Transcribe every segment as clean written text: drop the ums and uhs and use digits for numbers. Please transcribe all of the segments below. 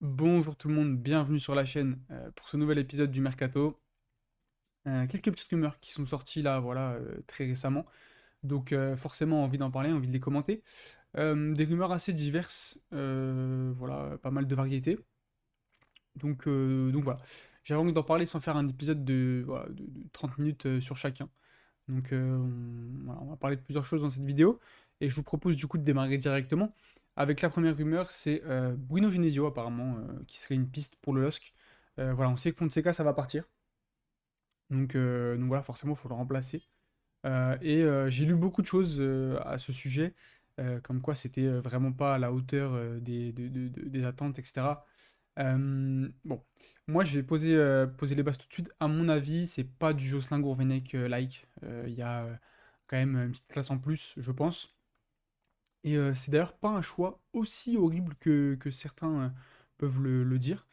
Bonjour tout le monde, bienvenue sur la chaîne pour ce nouvel épisode du Mercato. Quelques petites rumeurs qui sont sorties là, voilà, très récemment. Donc forcément envie d'en parler, envie de les commenter. Des rumeurs assez diverses, voilà, pas mal de variétés. Donc voilà, j'avais envie d'en parler sans faire un épisode de 30 minutes sur chacun. Donc voilà, on va parler de plusieurs choses dans cette vidéo. Et je vous propose du coup de démarrer directement. Avec la première rumeur, c'est Bruno Genesio apparemment, qui serait une piste pour le LOSC. Voilà, on sait que Fonseca ça va partir. Donc voilà, forcément, il faut le remplacer. J'ai lu beaucoup de choses à ce sujet, comme quoi c'était vraiment pas à la hauteur des attentes, etc. Bon, moi je vais poser les bases tout de suite. À mon avis, c'est pas du Jocelyn Gourvenec like. Il y a quand même une petite classe en plus, je pense. C'est d'ailleurs pas un choix aussi horrible que certains peuvent le dire,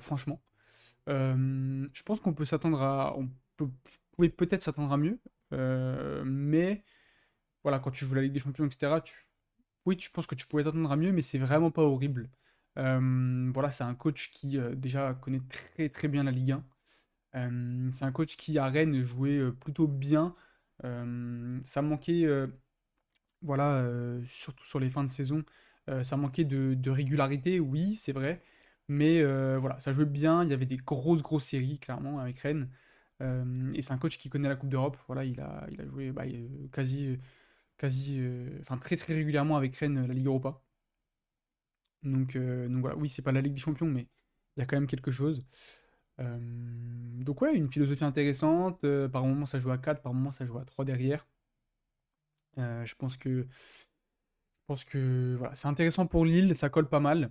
franchement. Je pense qu'on peut s'attendre à. Vous pouvez peut-être s'attendre à mieux. Mais voilà, quand tu joues la Ligue des Champions, etc., oui, je pense que tu pouvais t'attendre à mieux, mais c'est vraiment pas horrible. Voilà, c'est un coach qui déjà connaît très très bien la Ligue 1. C'est un coach qui à Rennes jouait plutôt bien. Ça manquait, voilà, surtout sur les fins de saison, ça manquait de régularité, oui, c'est vrai. Mais voilà, ça jouait bien. Il y avait des grosses séries, clairement, avec Rennes. Et c'est un coach qui connaît la Coupe d'Europe. Voilà, il a joué bah, enfin très très régulièrement avec Rennes la Ligue Europa. Donc voilà, oui, c'est pas la Ligue des Champions, mais il y a quand même quelque chose. Donc ouais, une philosophie intéressante. Par moment, ça joue à 4, par moment, ça joue à 3 derrière. Je pense que voilà, c'est intéressant pour Lille, ça colle pas mal.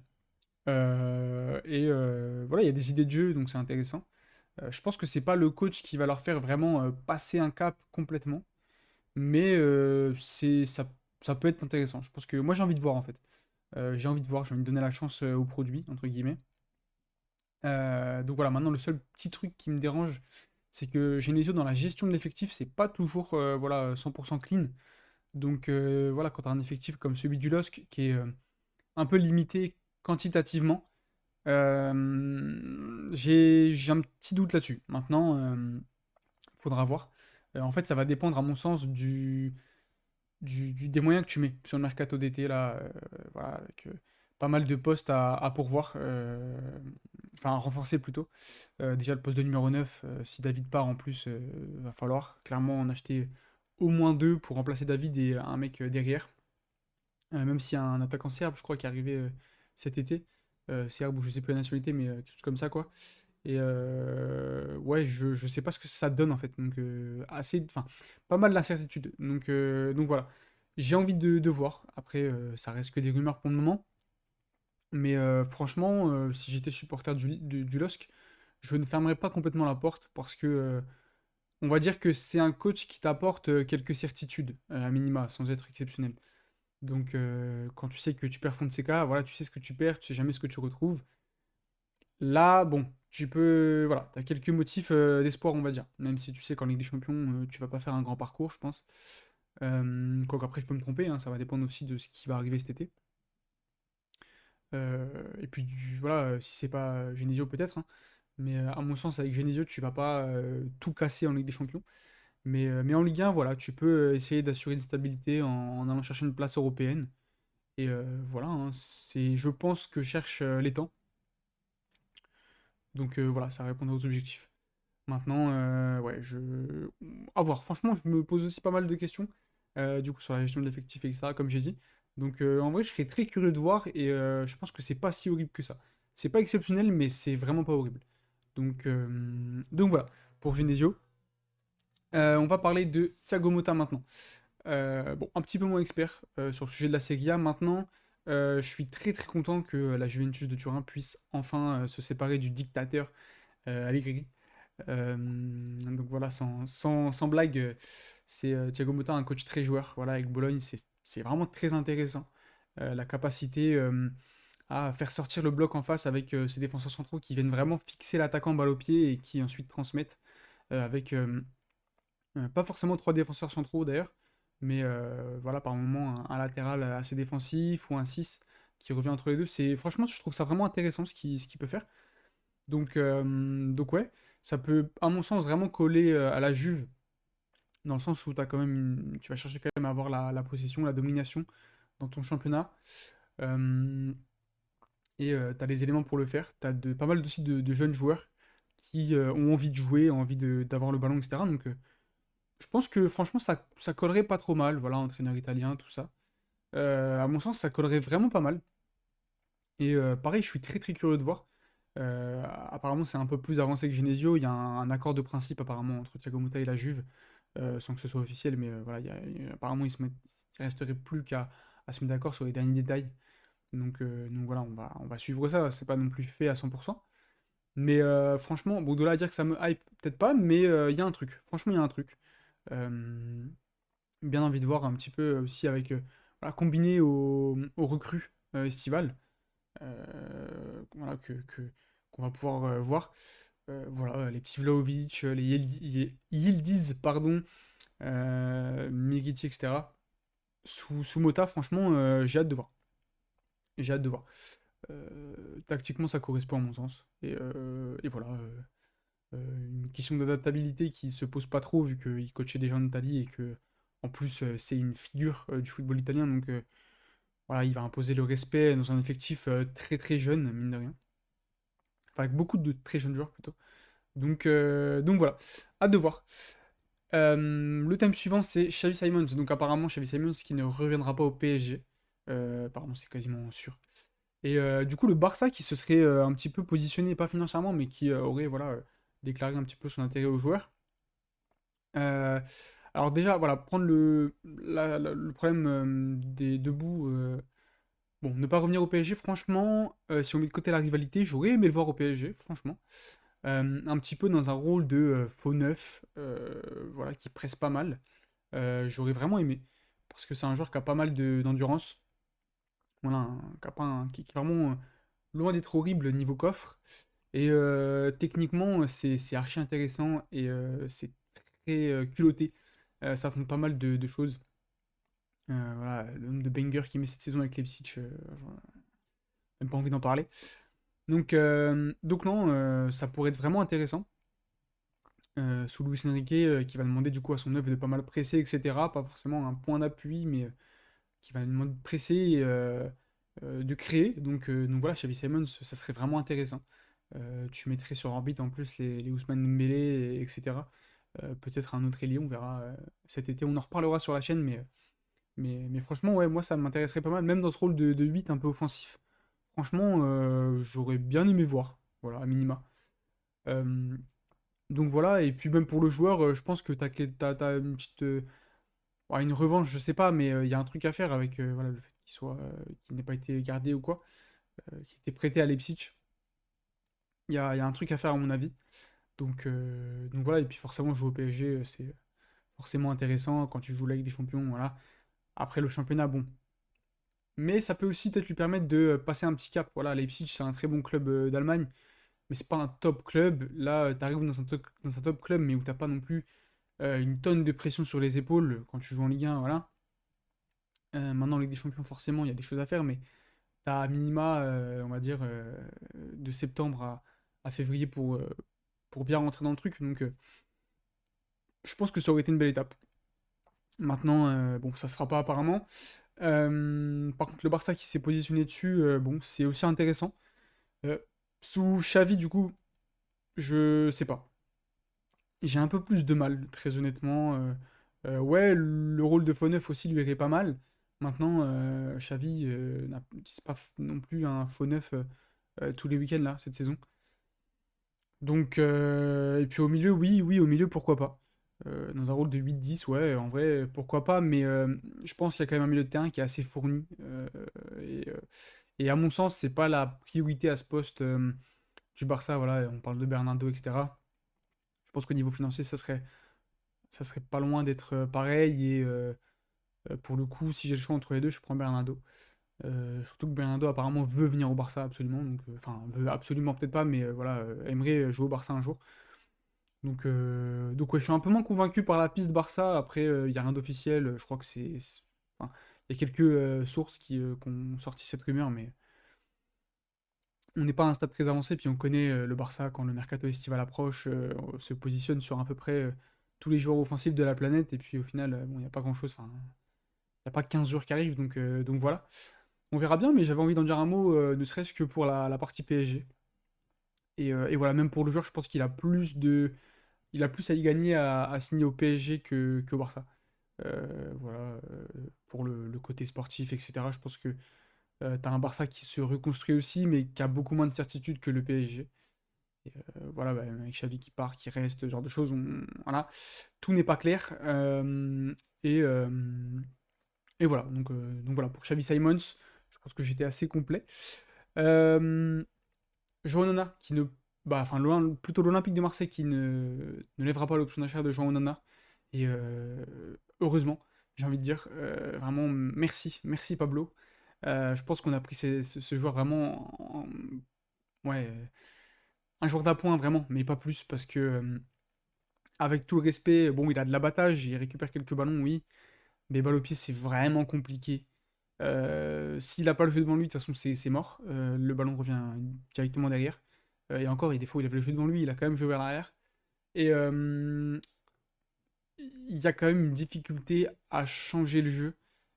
Voilà, il y a des idées de jeu, donc c'est intéressant. Je pense que c'est pas le coach qui va leur faire vraiment passer un cap complètement, mais ça peut être intéressant. Je pense que moi j'ai envie de voir en fait. J'ai envie de donner la chance au produit, entre guillemets. Donc voilà, maintenant le seul petit truc qui me dérange, c'est que Genesio dans la gestion de l'effectif, c'est pas toujours voilà, 100% clean. Donc voilà, quand tu as un effectif comme celui du LOSC qui est un peu limité quantitativement, j'ai un petit doute là-dessus. Maintenant, faudra voir. En fait, ça va dépendre, à mon sens, des moyens que tu mets sur le mercato d'été, là, voilà, avec pas mal de postes à pourvoir, enfin à renforcer plutôt. Déjà, le poste de numéro 9 si David part en plus, va falloir clairement en acheter au moins deux pour remplacer David et un mec derrière. Même s'il y a un attaquant serbe, je crois, qui est arrivé cet été. Serbe ou je sais plus la nationalité, mais quelque chose comme ça, quoi. Ouais, je sais pas ce que ça donne en fait. Donc, enfin, pas mal d'incertitudes. Donc voilà. J'ai envie de voir. Après, ça reste que des rumeurs pour le moment. Mais franchement, si j'étais supporter du LOSC, je ne fermerais pas complètement la porte parce que on va dire que c'est un coach qui t'apporte quelques certitudes, à minima, sans être exceptionnel. Donc, quand tu sais que tu perds Fonseca, voilà, tu sais ce que tu perds, tu sais jamais ce que tu retrouves. Là, bon, tu peux. Voilà, tu as quelques motifs d'espoir, on va dire. Même si tu sais qu'en Ligue des Champions, tu vas pas faire un grand parcours, je pense. Quoique après, je peux me tromper, hein, ça va dépendre aussi de ce qui va arriver cet été. Et puis, voilà, si c'est pas Genesio, peut-être, hein. Mais à mon sens, avec Genesio, tu vas pas tout casser en Ligue des Champions. Mais en Ligue 1, voilà, tu peux essayer d'assurer une stabilité en allant chercher une place européenne. Voilà, hein, je pense, que cherchent les temps. Donc voilà, ça répondra aux objectifs. Maintenant, ouais, à voir. Franchement, je me pose aussi pas mal de questions, du coup, sur la gestion de l'effectif, etc., comme j'ai dit. Donc, en vrai, je serais très curieux de voir et je pense que c'est pas si horrible que ça. C'est pas exceptionnel, mais c'est vraiment pas horrible. Donc voilà, pour Genesio. On va parler de Thiago Motta maintenant. Bon, un petit peu moins expert sur le sujet de la Serie A. Maintenant, je suis très très content que la Juventus de Turin puisse enfin se séparer du dictateur Allegri. Donc voilà, sans blague, c'est Thiago Motta, un coach très joueur. Voilà, avec Bologne, c'est vraiment très intéressant. La capacité à faire sortir le bloc en face avec ses défenseurs centraux qui viennent vraiment fixer l'attaquant balle au pied et qui ensuite transmettent avec pas forcément trois défenseurs centraux d'ailleurs, mais voilà, par moment un latéral assez défensif ou un 6 qui revient entre les deux. Franchement, je trouve ça vraiment intéressant ce qu'il peut faire. Donc ouais, ça peut, à mon sens, vraiment coller à la Juve, dans le sens où tu vas chercher quand même à avoir la possession, la domination dans ton championnat. Euh, et tu as les éléments pour le faire. Tu as pas mal aussi de jeunes joueurs qui ont envie de jouer, ont envie d'avoir le ballon, etc. Donc je pense que franchement, ça collerait pas trop mal. Voilà, entraîneur italien, tout ça. À mon sens, ça collerait vraiment pas mal. Et pareil, je suis très très curieux de voir. Apparemment, c'est un peu plus avancé que Genesio. Il y a un accord de principe apparemment entre Thiago Motta et la Juve, sans que ce soit officiel, mais voilà, apparemment, il resterait plus qu'à se mettre d'accord sur les derniers détails. Donc voilà, on va suivre ça. C'est pas non plus fait à 100%. Mais franchement, bon, de là à dire que ça me hype, peut-être pas, mais il y a un truc. Franchement, il y a un truc. Euh, Bien envie de voir un petit peu aussi avec, voilà, combiné aux recrues estivales, voilà, qu'on va pouvoir voir. Voilà, les petits Vlahovic, les Yildiz, pardon, Mirotic, etc. Sous Mota, franchement, j'ai hâte de voir. J'ai hâte de voir. Tactiquement, ça correspond à mon sens. Et voilà, une question d'adaptabilité qui se pose pas trop vu qu'il coachait déjà en Italie et que en plus c'est une figure du football italien. Donc voilà, il va imposer le respect dans un effectif très très jeune, mine de rien. Enfin, avec beaucoup de très jeunes joueurs plutôt. Donc voilà, hâte de voir. Le thème suivant, c'est Xavi Simons. Donc apparemment, Xavi Simons qui ne reviendra pas au PSG. Pardon, c'est quasiment sûr. Et du coup, le Barça qui se serait un petit peu positionné, pas financièrement, mais qui aurait voilà, déclaré un petit peu son intérêt aux joueurs. Euh, alors déjà, voilà, prendre le problème des debout. Bon, ne pas revenir au PSG, franchement, si on met de côté la rivalité, j'aurais aimé le voir au PSG, franchement. Un petit peu dans un rôle de faux neuf, voilà, qui presse pas mal. J'aurais vraiment aimé, parce que c'est un joueur qui a pas mal d'endurance. Voilà, qui est vraiment loin d'être horrible niveau coffre. Et techniquement, c'est archi intéressant et c'est très culotté. Ça affronte pas mal de choses. Voilà, le nombre de bangers qu'il met cette saison avec Leipzig, j'en ai même pas envie d'en parler. Donc non, ça pourrait être vraiment intéressant. Sous Luis Enrique, qui va demander du coup à son œuvre de pas mal presser, etc. Pas forcément un point d'appui, mais qui va lui demander de presser et de créer. Donc voilà, Xavi Simons, ça serait vraiment intéressant. Tu mettrais sur orbite en plus les Ousmane Dembélé, etc. Peut-être un autre ailier, on verra cet été. On en reparlera sur la chaîne, mais franchement, ouais, moi ça m'intéresserait pas mal, même dans ce rôle de 8 un peu offensif. Franchement, j'aurais bien aimé voir, voilà, à minima. Euh, donc voilà, et puis même pour le joueur, je pense que t'as une petite. Ouais, une revanche, je sais pas, mais il y a un truc à faire avec voilà, le fait qu'il n'ait pas été gardé ou quoi, qu'il ait été prêté à Leipzig. Il y a un truc à faire à mon avis. Donc voilà, et puis forcément jouer au PSG, c'est forcément intéressant quand tu joues la Ligue des Champions, voilà. Après le championnat, bon. Mais ça peut aussi peut-être lui permettre de passer un petit cap. Voilà, Leipzig, c'est un très bon club d'Allemagne, mais c'est pas un top club. Là, tu arrives dans un top club, mais où t'as pas non plus une tonne de pression sur les épaules quand tu joues en Ligue 1, voilà. Maintenant, en Ligue des Champions, forcément, il y a des choses à faire, mais t'as à minima, on va dire, de septembre à février pour bien rentrer dans le truc. Donc, je pense que ça aurait été une belle étape. Maintenant, bon, ça se fera pas apparemment. Par contre, le Barça qui s'est positionné dessus, bon, c'est aussi intéressant. Euh, Sous Xavi, du coup, je sais pas. J'ai un peu plus de mal, très honnêtement. Ouais, le rôle de faux neuf aussi lui irait pas mal. Maintenant, Xavi c'est pas non plus un faux neuf tous les week-ends là, cette saison. Et puis au milieu, oui, oui, au milieu, pourquoi pas. Dans un rôle de 8-10, ouais, en vrai, pourquoi pas, mais je pense qu'il y a quand même un milieu de terrain qui est assez fourni. Et, euh, et à mon sens, c'est pas la priorité à ce poste du Barça, voilà, on parle de Bernardo, etc. Je pense qu'au niveau financier, ça serait pas loin d'être pareil, et pour le coup, si j'ai le choix entre les deux, je prends Bernardo. Surtout que Bernardo apparemment veut venir au Barça absolument, donc enfin veut absolument peut-être pas, mais voilà, aimerait jouer au Barça un jour. Donc ouais, je suis un peu moins convaincu par la piste Barça. Après, il n'y a rien d'officiel. Je crois que enfin, Il y a quelques sources qui ont sorti cette rumeur, mais on n'est pas à un stade très avancé. Puis on connaît le Barça, quand le mercato estival approche, se positionne sur à peu près tous les joueurs offensifs de la planète. Et puis au final, bon, il n'y a pas grand-chose. Enfin, il n'y a pas 15 jours qui arrivent, donc voilà. On verra bien, mais j'avais envie d'en dire un mot, ne serait-ce que pour la partie PSG. Et voilà, même pour le joueur, je pense il a plus à y gagner à signer au PSG qu'au Barça. Voilà, pour le côté sportif, etc. Je pense que t'as un Barça qui se reconstruit aussi, mais qui a beaucoup moins de certitude que le PSG. Voilà, bah, avec Xavi qui part, qui reste, ce genre de choses, voilà, tout n'est pas clair. Et, euh, et voilà, donc voilà, pour Xavi Simons, je pense que j'étais assez complet. Euh, João Onana, qui ne. Bah, enfin, plutôt l'Olympique de Marseille qui ne lèvera pas l'option d'achat de João Onana. Et heureusement, j'ai envie de dire, vraiment merci, merci Pablo. Je pense qu'on a pris ce joueur vraiment ouais, un joueur d'appoint vraiment, mais pas plus, parce que avec tout le respect, bon, il a de l'abattage, il récupère quelques ballons, oui, mais balle au pied, c'est vraiment compliqué. S'il n'a pas le jeu devant lui, de toute façon, c'est mort. Le ballon revient directement derrière. Et encore, des fois, il avait le jeu devant lui, il a quand même joué vers l'arrière. Et il y a quand même une difficulté à changer le jeu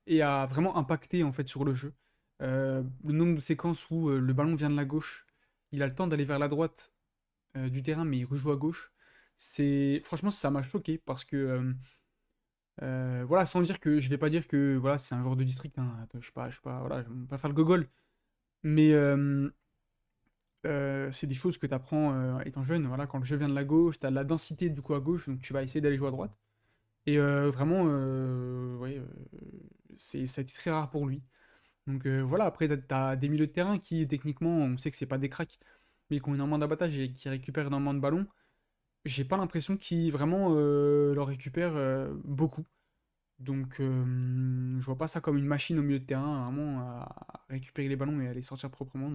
et à vraiment impacter en fait sur le jeu. Le nombre de séquences où le ballon vient de la gauche, il a le temps d'aller vers la droite du terrain, mais il rejoue à gauche. Franchement, ça m'a choqué parce que voilà, sans dire que je vais pas dire que voilà, c'est un joueur de district, hein. Attends, je suis pas, voilà, je vais pas faire le gogol, mais c'est des choses que tu apprends étant jeune. Voilà, quand le jeu vient de la gauche, tu as de la densité du coup à gauche, donc tu vas essayer d'aller jouer à droite. Et vraiment, ouais, ça a été très rare pour lui. Donc voilà, après, t'as des milieux de terrain qui, techniquement, on sait que c'est pas des cracks, mais qui ont énormément d'abattage et qui récupèrent énormément de ballons. J'ai pas l'impression qu'ils vraiment leur récupèrent beaucoup. Donc je vois pas ça comme une machine au milieu de terrain, vraiment à récupérer les ballons et à les sortir proprement.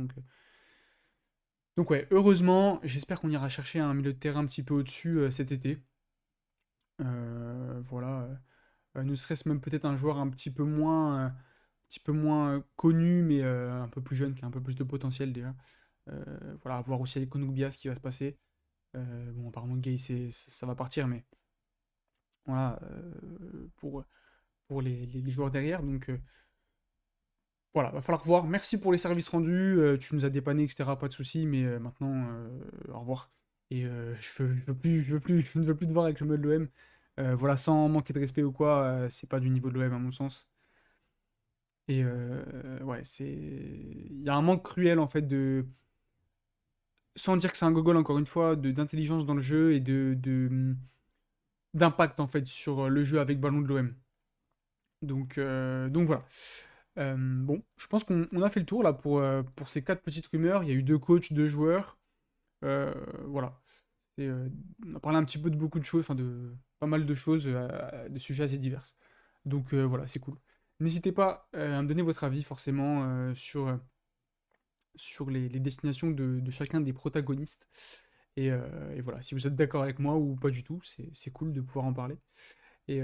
Donc ouais, heureusement, j'espère qu'on ira chercher un milieu de terrain un petit peu au-dessus cet été. Voilà. Ne serait-ce même peut-être un joueur un petit peu moins connu, mais un peu plus jeune, qui a un peu plus de potentiel déjà. Voilà, à voir aussi avec Konougbia ce qui va se passer. Bon, apparemment, Gay, ça va partir, mais voilà, pour les joueurs derrière. Donc voilà, va falloir voir. Merci pour les services rendus, tu nous as dépanné, etc. Pas de soucis, mais maintenant, au revoir. Et je ne veux plus te voir avec le mode de l'OM. Voilà, sans manquer de respect ou quoi, c'est pas du niveau de l'OM à mon sens. Et ouais, il y a un manque cruel en fait sans dire que c'est un gogol encore une fois, d'intelligence dans le jeu et d'impact en fait sur le jeu avec ballon de l'OM. Donc voilà. Bon, je pense qu'on a fait le tour là pour ces quatre petites rumeurs. Il y a eu deux coachs, deux joueurs. Voilà. Et, on a parlé un petit peu de beaucoup de choses, enfin de pas mal de choses, de sujets assez divers. Donc voilà, c'est cool. N'hésitez pas à me donner votre avis forcément sur les destinations de chacun des protagonistes. Et voilà, si vous êtes d'accord avec moi ou pas du tout, c'est cool de pouvoir en parler. Et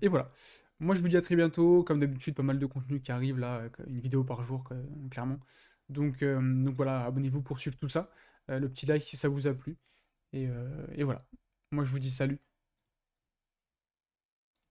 voilà. Moi, je vous dis à très bientôt. Comme d'habitude, pas mal de contenu qui arrive là, une vidéo par jour, quoi, clairement. Donc voilà, abonnez-vous pour suivre tout ça. Le petit like si ça vous a plu. Et voilà. Moi, je vous dis salut.